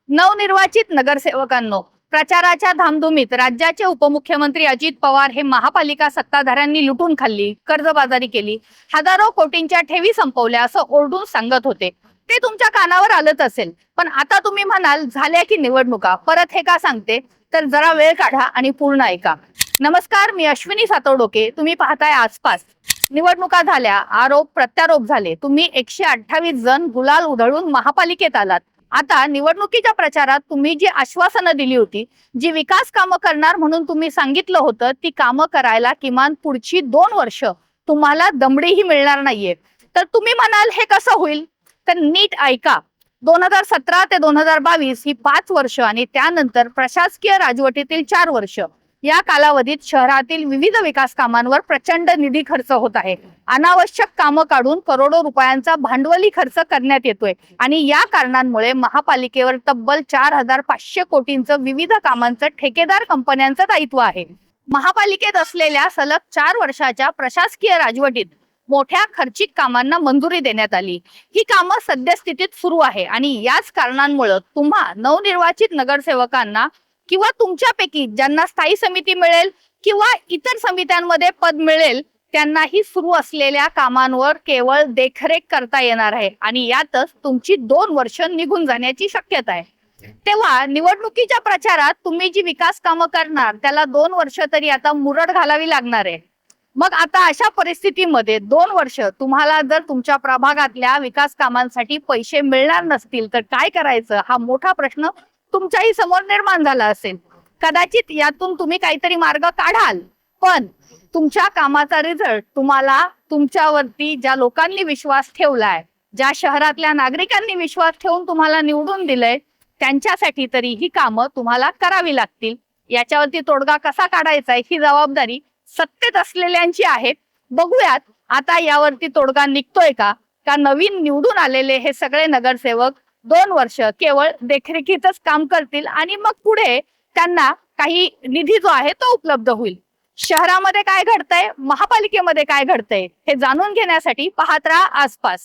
नवनिर्वाचित नगरसेवकांनो, प्रचाराच्या धामधुमीत राज्याचे उपमुख्यमंत्री अजित पवार हे महापालिका सत्ताधाऱ्यांनी लुटून खाल्ली, कर्जबाजारी केली, हजारो कोटींच्या ठेवी संपवल्या असं ओरडून सांगत होते. ते तुमच्या कानावर आलंच असेल. पण आता तुम्ही म्हणाल झाल्या की निवडणुका. परत हे का सांगते, तर जरा वेळ काढा आणि पूर्ण ऐका. नमस्कार, मी अश्विनी सातवडोके. तुम्ही पाहताय आसपास. निवडणुका झाल्या, आरोप प्रत्यारोप झाले. तुम्ही 128 जण गुलाल उधळून महापालिकेत आलात. आता निवडणुकीच्या प्रचारात तुम्ही जी आश्वासनं दिली होती, जी विकास कामं करणार म्हणून तुम्ही सांगितलं होतं, ती कामं करायला किमान पुढची 2 वर्ष तुम्हाला दमडीही मिळणार नाहीये. तर तुम्ही म्हणाल हे कसं होईल, तर नीट ऐका. 2017 ते 2022 ही 5 वर्ष आणि त्यानंतर प्रशासकीय राजवटीतील 4 वर्ष या कालावधीत शहरातील विविध विकास कामांवर प्रचंड निधी खर्च होत आहे. अनावश्यक कामं काढून करोडो रुपयांचा भांडवली खर्च करण्यात येतोय आणि या कारणांमुळे महापालिकेवर तब्बल 4500 कोटींचं विविध कामांचं ठेकेदार कंपन्यांचं दायित्व आहे. महापालिकेत असलेल्या सलग 4 वर्षाच्या प्रशासकीय राजवटीत मोठ्या खर्चिक कामांना मंजुरी देण्यात आली. ही कामं सद्यस्थितीत सुरू आहे आणि याच कारणांमुळे तुम्हा नवनिर्वाचित नगरसेवकांना किंवा तुमच्यापैकी ज्यांना स्थायी समिती मिळेल किंवा इतर समित्यांमध्ये पद मिळेल त्यांनाही सुरू असलेल्या कामांवर केवळ देखरेख करता येणार आहे आणि यातच तुमची 2 वर्ष निघून जाण्याची शक्यता आहे. तेव्हा निवडणुकीच्या प्रचारात तुम्ही जी विकास कामं करणार त्याला 2 वर्ष तरी आता मुरड घालावी लागणार आहे. मग आता अशा परिस्थितीमध्ये 2 वर्ष तुम्हाला जर तुमच्या प्रभागातल्या विकास कामांसाठी पैसे मिळणार नसतील तर काय करायचं, हा मोठा प्रश्न तुमच्याही समोर निर्माण झाला असेल. कदाचित यातून तुम्ही काहीतरी मार्ग काढाल, पण तुमच्या कामाचा रिझल्ट तुम्हाला तुमच्यावरती ज्या लोकांनी विश्वास ठेवलाय, ज्या शहरातल्या नागरिकांनी विश्वास ठेवून तुम्हाला निवडून दिलंय, त्यांच्यासाठी तरी ही कामं तुम्हाला करावी लागतील. याच्यावरती तोडगा कसा काढायचा ही जबाबदारी सत्तेत असलेल्यांची आहे. बघूयात आता यावरती तोडगा निघतोय का नवीन निवडून आलेले हे सगळे नगरसेवक 2 वर्ष केवळ देखरेखीचंच काम करतील आणि मग पुढे त्यांना काही निधी जो आहे तो उपलब्ध होईल. शहरामध्ये काय घडतंय, महापालिकेमध्ये काय घडतंय हे जाणून घेण्यासाठी पाहत राहा आसपास.